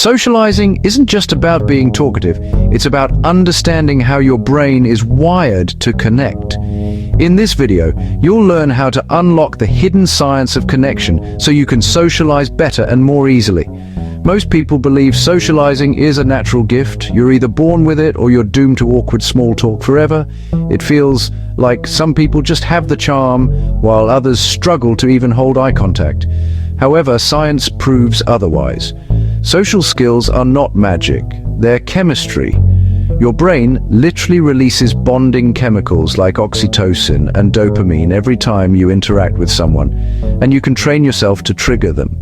Socializing isn't just about being talkative, it's about understanding how your brain is wired to connect. In this video, you'll learn how to unlock the hidden science of connection so you can socialize better and more easily. Most people believe socializing is a natural gift. You're either born with it or you're doomed to awkward small talk forever. It feels like some people just have the charm, while others struggle to even hold eye contact. However, science proves otherwise. Social skills are not magic, they're chemistry. Your brain literally releases bonding chemicals like oxytocin and dopamine every time you interact with someone, and you can train yourself to trigger them.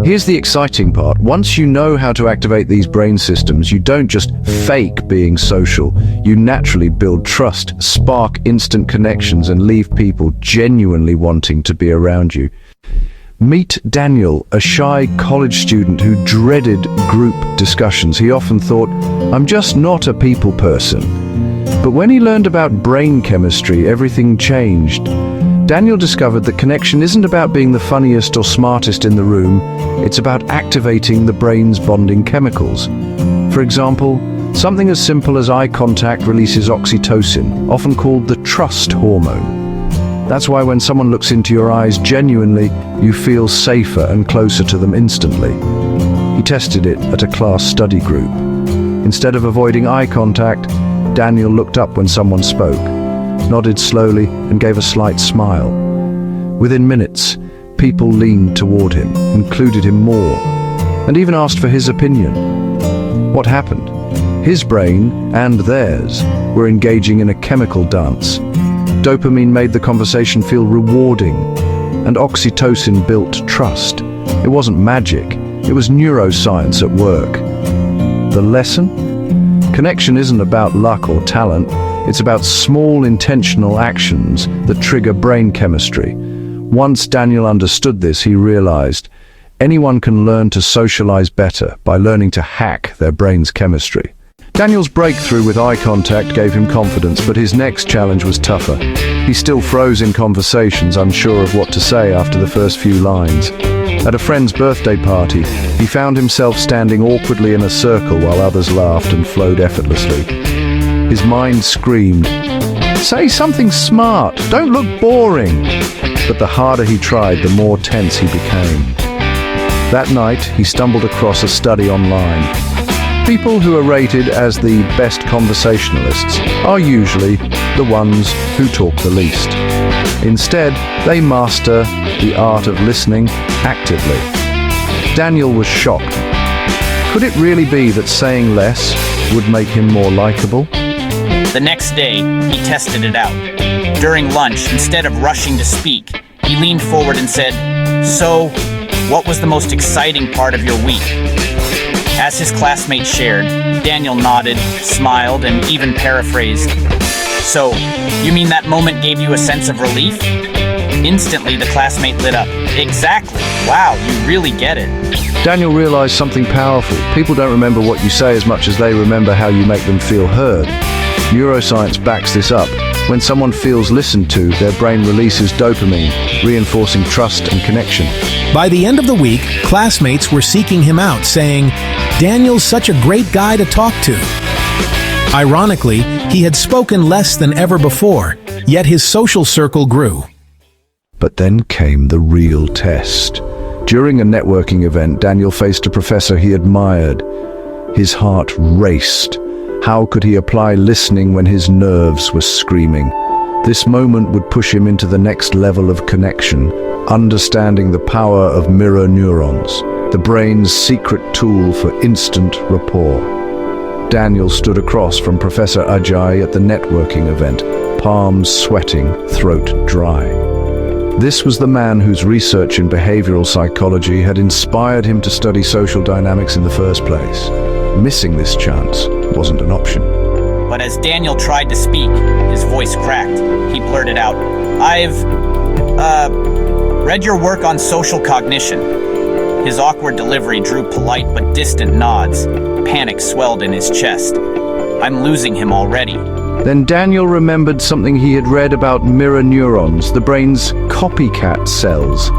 Here's the exciting part. Once you know how to activate these brain systems, you don't just fake being social. You naturally build trust, spark instant connections, and leave people genuinely wanting to be around you. Meet Daniel, a shy college student who dreaded group discussions. He often thought, "I'm just not a people person." But when he learned about brain chemistry, everything changed. Daniel discovered that connection isn't about being the funniest or smartest in the room, it's about activating the brain's bonding chemicals. For example, something as simple as eye contact releases oxytocin, often called the trust hormone. That's why when someone looks into your eyes genuinely, you feel safer and closer to them instantly. He tested it at a class study group. Instead of avoiding eye contact, Daniel looked up when someone spoke, nodded slowly, and gave a slight smile. Within minutes, people leaned toward him, included him more, and even asked for his opinion. What happened? His brain and theirs were engaging in a chemical dance. Dopamine made the conversation feel rewarding, and oxytocin built trust. It wasn't magic, it was neuroscience at work. The lesson? Connection isn't about luck or talent, it's about small intentional actions that trigger brain chemistry. Once Daniel understood this, he realized anyone can learn to socialize better by learning to hack their brain's chemistry. Daniel's breakthrough with eye contact gave him confidence, but his next challenge was tougher. He still froze in conversations, unsure of what to say after the first few lines. At a friend's birthday party, he found himself standing awkwardly in a circle while others laughed and flowed effortlessly. His mind screamed, "Say something smart, don't look boring." But the harder he tried, the more tense he became. That night, he stumbled across a study online. People who are rated as the best conversationalists are usually the ones who talk the least. Instead, they master the art of listening actively. Daniel was shocked. Could it really be that saying less would make him more likable? The next day, he tested it out. During lunch, instead of rushing to speak, he leaned forward and said, "So, what was the most exciting part of your week?" As his classmates shared, Daniel nodded, smiled, and even paraphrased, "So, you mean that moment gave you a sense of relief?" Instantly, the classmate lit up. "Exactly. Wow, you really get it." Daniel realized something powerful. People don't remember what you say as much as they remember how you make them feel heard. Neuroscience backs this up. When someone feels listened to, their brain releases dopamine, reinforcing trust and connection. By the end of the week, classmates were seeking him out, saying, "Daniel's such a great guy to talk to." Ironically, he had spoken less than ever before, yet his social circle grew. But then came the real test. During a networking event, Daniel faced a professor he admired. His heart raced. How could he apply listening when his nerves were screaming? This moment would push him into the next level of connection, understanding the power of mirror neurons, the brain's secret tool for instant rapport. Daniel stood across from Professor Ajay at the networking event, palms sweating, throat dry. This was the man whose research in behavioral psychology had inspired him to study social dynamics in the first place. Missing this chance wasn't an option. But as Daniel tried to speak, his voice cracked. He blurted out, "I've read your work on social cognition." His awkward delivery drew polite but distant nods. Panic swelled in his chest. "I'm losing him already." Then Daniel remembered something he had read about mirror neurons, the brain's copycat cells.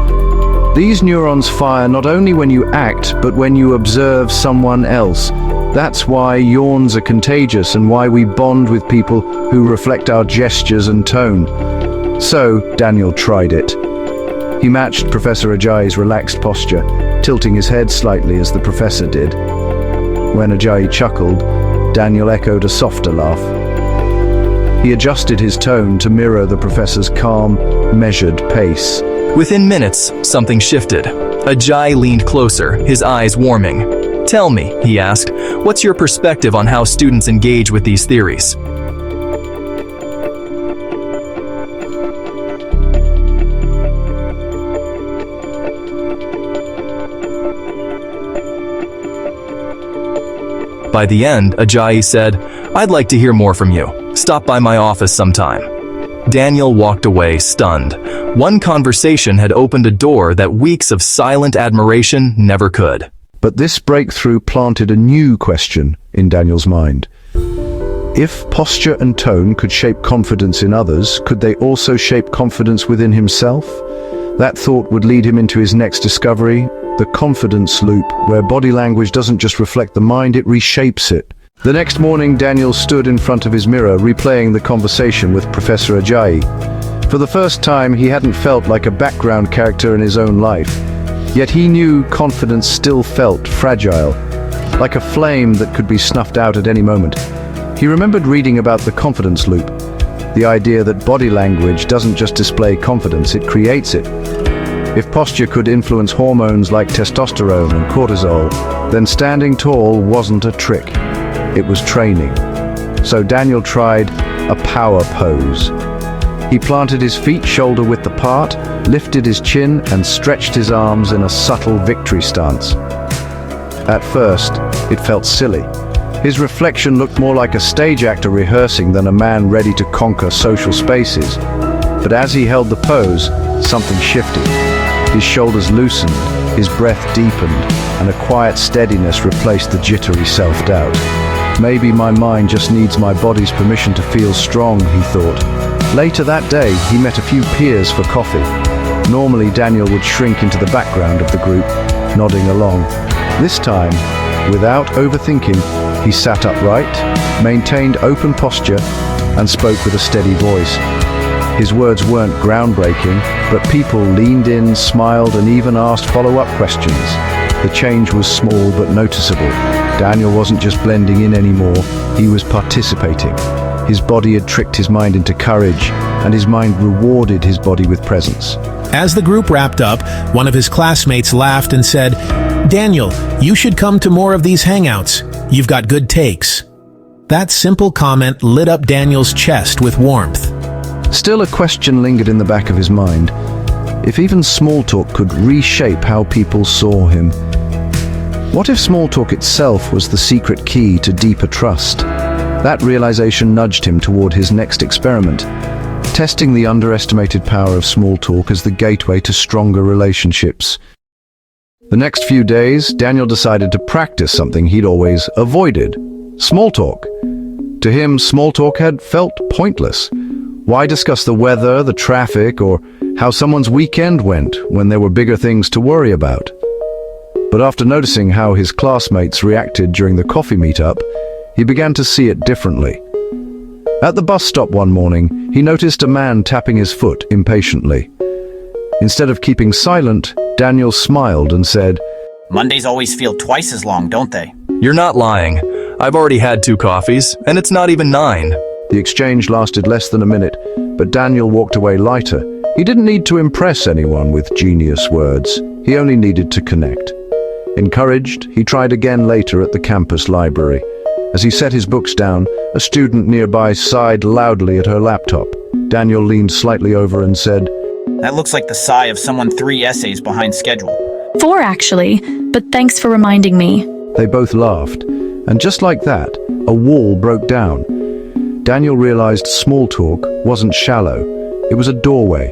These neurons fire not only when you act, but when you observe someone else. That's why yawns are contagious and why we bond with people who reflect our gestures and tone. So, Daniel tried it. He matched Professor Ajayi's relaxed posture, tilting his head slightly as the professor did. When Ajayi chuckled, Daniel echoed a softer laugh. He adjusted his tone to mirror the professor's calm, measured pace. Within minutes, something shifted. Ajayi leaned closer, his eyes warming. "Tell me," he asked, "what's your perspective on how students engage with these theories?" By the end, Ajayi said, "I'd like to hear more from you. Stop by my office sometime." Daniel walked away, stunned. One conversation had opened a door that weeks of silent admiration never could. But this breakthrough planted a new question in Daniel's mind. If posture and tone could shape confidence in others, could they also shape confidence within himself? That thought would lead him into his next discovery, the confidence loop, where body language doesn't just reflect the mind, it reshapes it. The next morning, Daniel stood in front of his mirror, replaying the conversation with Professor Ajayi. For the first time, he hadn't felt like a background character in his own life. Yet he knew confidence still felt fragile, like a flame that could be snuffed out at any moment. He remembered reading about the confidence loop, the idea that body language doesn't just display confidence, it creates it. If posture could influence hormones like testosterone and cortisol, then standing tall wasn't a trick. It was training. So Daniel tried a power pose. He planted his feet shoulder-width apart, lifted his chin, and stretched his arms in a subtle victory stance. At first, it felt silly. His reflection looked more like a stage actor rehearsing than a man ready to conquer social spaces. But as he held the pose, something shifted. His shoulders loosened, his breath deepened, and a quiet steadiness replaced the jittery self-doubt. Maybe my mind just needs my body's permission to feel strong, he thought. Later that day, he met a few peers for coffee. Normally, Daniel would shrink into the background of the group, nodding along. This time, without overthinking, he sat upright, maintained open posture, and spoke with a steady voice. His words weren't groundbreaking, but people leaned in, smiled, and even asked follow-up questions. The change was small but noticeable. Daniel wasn't just blending in anymore, he was participating. His body had tricked his mind into courage, and his mind rewarded his body with presence. As the group wrapped up, one of his classmates laughed and said, "Daniel, you should come to more of these hangouts. You've got good takes." That simple comment lit up Daniel's chest with warmth. Still, a question lingered in the back of his mind. If even small talk could reshape how people saw him. What if small talk itself was the secret key to deeper trust? That realization nudged him toward his next experiment, testing the underestimated power of small talk as the gateway to stronger relationships. The next few days, Daniel decided to practice something he'd always avoided: small talk. To him, small talk had felt pointless. Why discuss the weather, the traffic, or how someone's weekend went when there were bigger things to worry about? But after noticing how his classmates reacted during the coffee meetup, he began to see it differently. At the bus stop one morning, he noticed a man tapping his foot impatiently. Instead of keeping silent, Daniel smiled and said, Mondays always feel twice as long, don't they? "You're not lying. I've already had 2 coffees, and it's not even 9. The exchange lasted less than a minute, but Daniel walked away lighter. He didn't need to impress anyone with genius words. He only needed to connect. Encouraged, he tried again later at the campus library. As he set his books down, a student nearby sighed loudly at her laptop. Daniel leaned slightly over and said, That looks like the sigh of someone 3 essays behind schedule. 4 actually, but thanks for reminding me. They both laughed, and just like that, a wall broke down. Daniel realized small talk wasn't shallow, it was a doorway.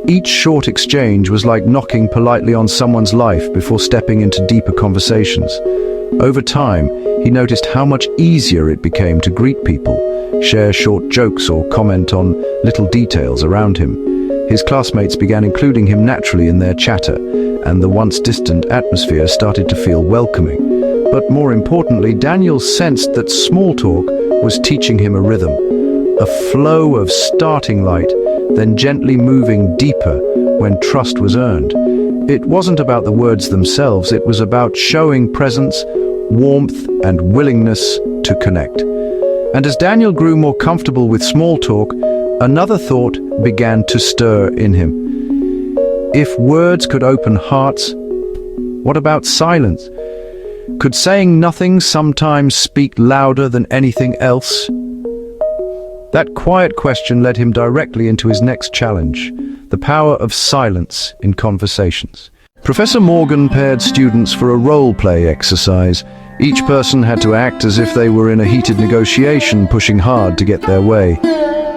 Each short exchange was like knocking politely on someone's life before stepping into deeper conversations. Over time, he noticed how much easier it became to greet people, share short jokes or comment on little details around him. His classmates began including him naturally in their chatter, and the once distant atmosphere started to feel welcoming. But more importantly, Daniel sensed that small talk was teaching him a rhythm, a flow of starting light, then gently moving deeper when trust was earned. It wasn't about the words themselves, it was about showing presence, warmth, and willingness to connect. And as Daniel grew more comfortable with small talk, another thought began to stir in him. If words could open hearts, what about silence? Could saying nothing sometimes speak louder than anything else? That quiet question led him directly into his next challenge, the power of silence in conversations. Professor Morgan paired students for a role-play exercise. Each person had to act as if they were in a heated negotiation, pushing hard to get their way.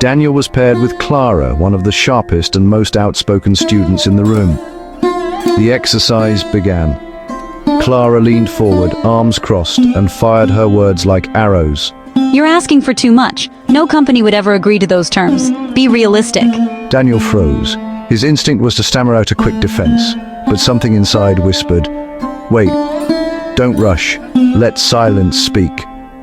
Daniel was paired with Clara, one of the sharpest and most outspoken students in the room. The exercise began. Clara leaned forward, arms crossed, and fired her words like arrows. You're asking for too much. No company would ever agree to those terms. Be realistic. Daniel froze. His instinct was to stammer out a quick defense, but something inside whispered, "Wait, don't rush. Let silence speak."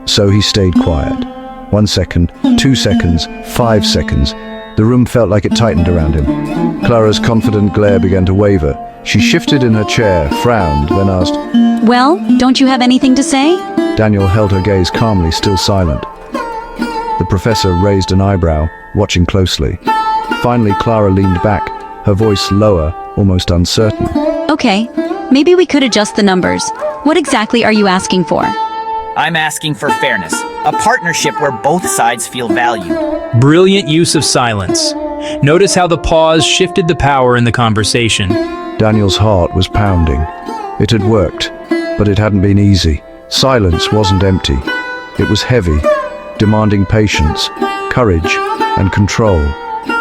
So he stayed quiet. 1 second, 2 seconds, 5 seconds. The room felt like it tightened around him. Clara's confident glare began to waver. She shifted in her chair, frowned, then asked, Well, don't you have anything to say? Daniel held her gaze calmly, still silent. The professor raised an eyebrow, watching closely. Finally, Clara leaned back, her voice lower, almost uncertain. Okay, maybe we could adjust the numbers. What exactly are you asking for? I'm asking for fairness, a partnership where both sides feel valued. Brilliant use of silence. Notice how the pause shifted the power in the conversation. Daniel's heart was pounding. It had worked, but it hadn't been easy. Silence wasn't empty. It was heavy, demanding patience, courage, and control.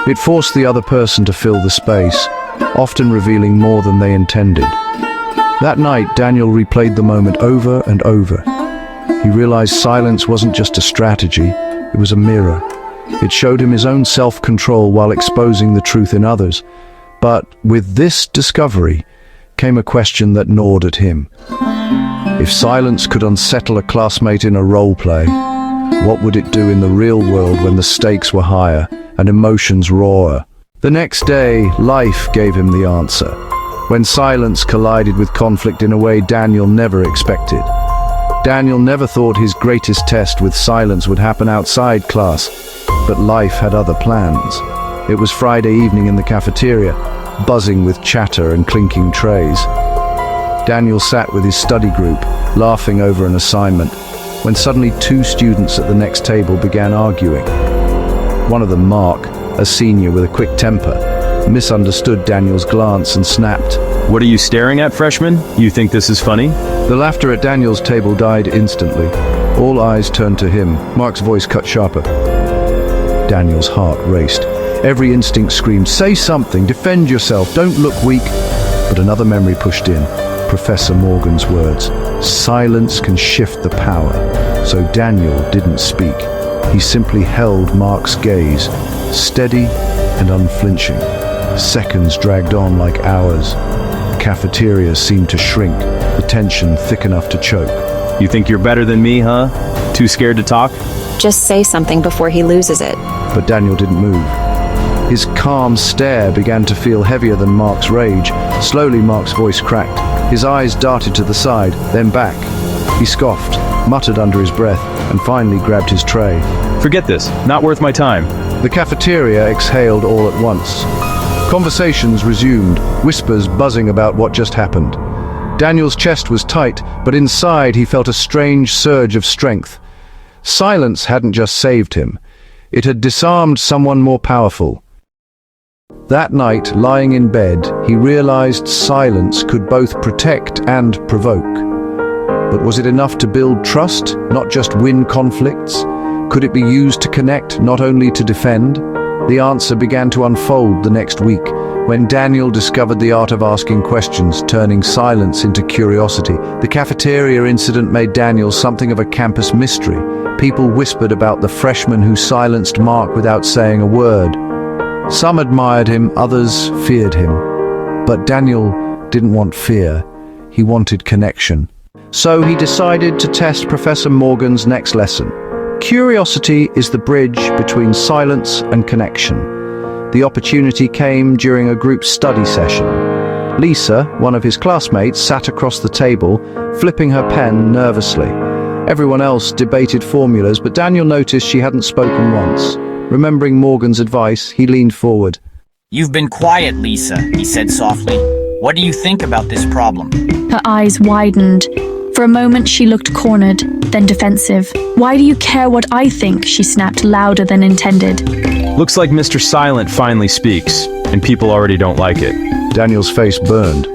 It forced the other person to fill the space, often revealing more than they intended. That night, Daniel replayed the moment over and over. He realized silence wasn't just a strategy, it was a mirror. It showed him his own self-control while exposing the truth in others. But with this discovery came a question that gnawed at him. If silence could unsettle a classmate in a role play, what would it do in the real world when the stakes were higher and emotions rawer? The next day, life gave him the answer, when silence collided with conflict in a way Daniel never expected. Daniel never thought his greatest test with silence would happen outside class, but life had other plans. It was Friday evening in the cafeteria, buzzing with chatter and clinking trays. Daniel sat with his study group, laughing over an assignment, when suddenly 2 students at the next table began arguing. One of them, Mark, a senior with a quick temper, misunderstood Daniel's glance and snapped, "What are you staring at, freshman? You think this is funny?" The laughter at Daniel's table died instantly. All eyes turned to him. Mark's voice cut sharper. Daniel's heart raced. Every instinct screamed, "Say something, defend yourself, don't look weak." But another memory pushed in, Professor Morgan's words. Silence can shift the power. So Daniel didn't speak. He simply held Mark's gaze, steady and unflinching. Seconds dragged on like hours. The cafeteria seemed to shrink, the tension thick enough to choke. "You think you're better than me, huh? Too scared to talk?" Just say something before he loses it. But Daniel didn't move. His calm stare began to feel heavier than Mark's rage. Slowly, Mark's voice cracked. His eyes darted to the side, then back. He scoffed, muttered under his breath, and finally grabbed his tray. "Forget this. Not worth my time." The cafeteria exhaled all at once. Conversations resumed, whispers buzzing about what just happened. Daniel's chest was tight, but inside he felt a strange surge of strength. Silence hadn't just saved him. It had disarmed someone more powerful. That night, lying in bed, he realized silence could both protect and provoke. But was it enough to build trust, not just win conflicts? Could it be used to connect, not only to defend? The answer began to unfold the next week, when Daniel discovered the art of asking questions, turning silence into curiosity. The cafeteria incident made Daniel something of a campus mystery. People whispered about the freshman who silenced Mark without saying a word. Some admired him, others feared him. But Daniel didn't want fear, he wanted connection. So he decided to test Professor Morgan's next lesson. Curiosity is the bridge between silence and connection. The opportunity came during a group study session. Lisa, one of his classmates, sat across the table, flipping her pen nervously. Everyone else debated formulas, but Daniel noticed she hadn't spoken once. Remembering Morgan's advice, he leaned forward. "You've been quiet, Lisa," he said softly. "What do you think about this problem?" Her eyes widened. For a moment she looked cornered, then defensive. "Why do you care what I think?" she snapped louder than intended. Looks like Mr. Silent finally speaks, and people already don't like it. Daniel's face burned.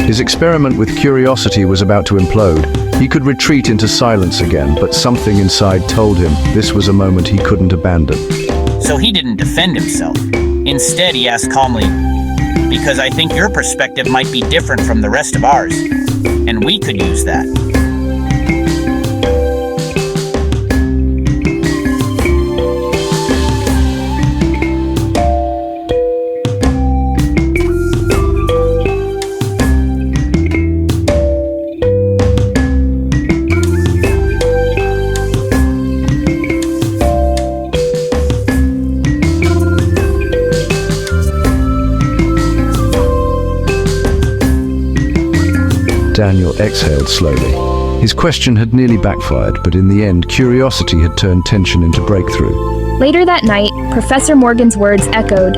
His experiment with curiosity was about to implode. He could retreat into silence again, but something inside told him this was a moment he couldn't abandon. So he didn't defend himself. Instead, he asked calmly, "Because I think your perspective might be different from the rest of ours, and we could use that." Daniel exhaled slowly. His question had nearly backfired, but in the end, curiosity had turned tension into breakthrough. Later that night, Professor Morgan's words echoed.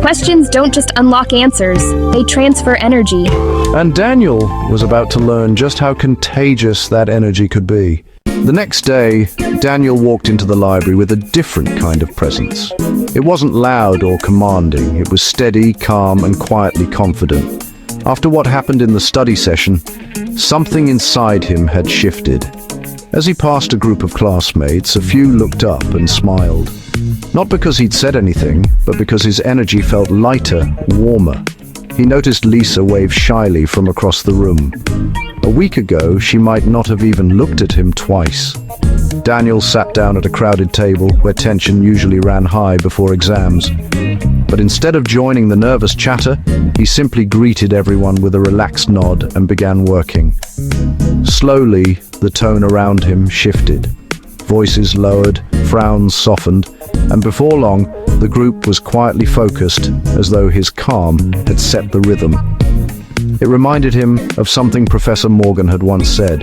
Questions don't just unlock answers, they transfer energy. And Daniel was about to learn just how contagious that energy could be. The next day, Daniel walked into the library with a different kind of presence. It wasn't loud or commanding, it was steady, calm, and quietly confident. After what happened in the study session, something inside him had shifted. As he passed a group of classmates, a few looked up and smiled. Not because he'd said anything, but because his energy felt lighter, warmer. He noticed Lisa wave shyly from across the room. A week ago, she might not have even looked at him twice. Daniel sat down at a crowded table where tension usually ran high before exams. But instead of joining the nervous chatter, he simply greeted everyone with a relaxed nod and began working. Slowly, the tone around him shifted. Voices lowered, frowns softened, and before long, the group was quietly focused, as though his calm had set the rhythm. It reminded him of something Professor Morgan had once said.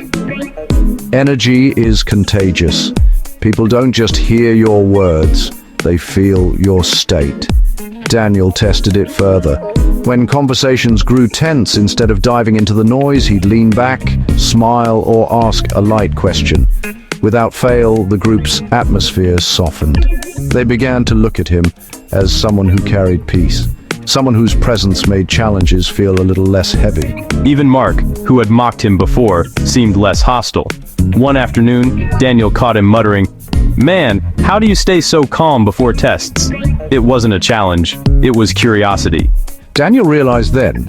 Energy is contagious. People don't just hear your words, they feel your state. Daniel tested it further. When conversations grew tense, instead of diving into the noise, he'd lean back, smile, or ask a light question. Without fail, the group's atmosphere softened. They began to look at him as someone who carried peace, someone whose presence made challenges feel a little less heavy. Even Mark, who had mocked him before, seemed less hostile. One afternoon, Daniel caught him muttering, "Man, how do you stay so calm before tests?" It wasn't a challenge, it was curiosity. Daniel realized then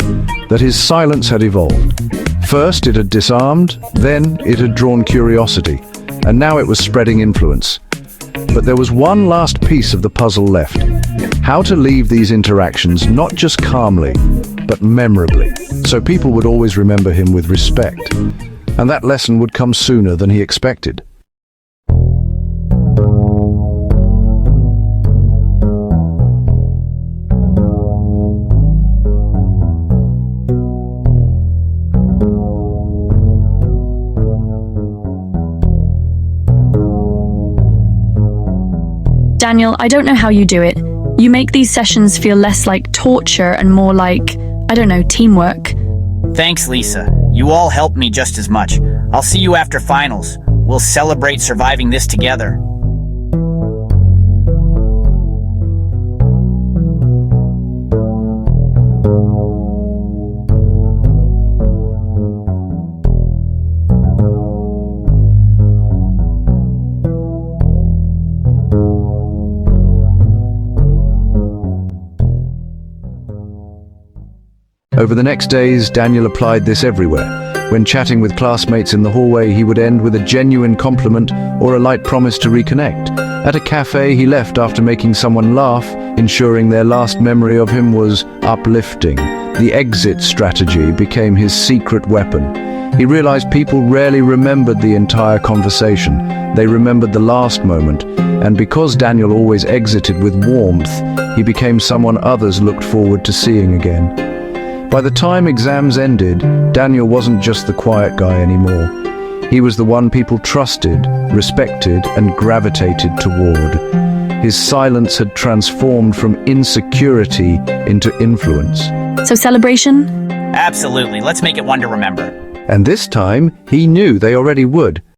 that his silence had evolved. First it had disarmed, then it had drawn curiosity, and now it was spreading influence. But there was one last piece of the puzzle left. How to leave these interactions not just calmly, but memorably, so people would always remember him with respect. And that lesson would come sooner than he expected. Daniel, I don't know how you do it. You make these sessions feel less like torture and more like, I don't know, teamwork. Thanks, Lisa. You all helped me just as much. I'll see you after finals. We'll celebrate surviving this together. Over the next days, Daniel applied this everywhere. When chatting with classmates in the hallway, he would end with a genuine compliment or a light promise to reconnect. At a cafe, he left after making someone laugh, ensuring their last memory of him was uplifting. The exit strategy became his secret weapon. He realized people rarely remembered the entire conversation. They remembered the last moment, and because Daniel always exited with warmth, he became someone others looked forward to seeing again. By the time exams ended, Daniel wasn't just the quiet guy anymore. He was the one people trusted, respected, and gravitated toward. His silence had transformed from insecurity into influence. So celebration? Absolutely, let's make it one to remember. And this time, he knew they already would.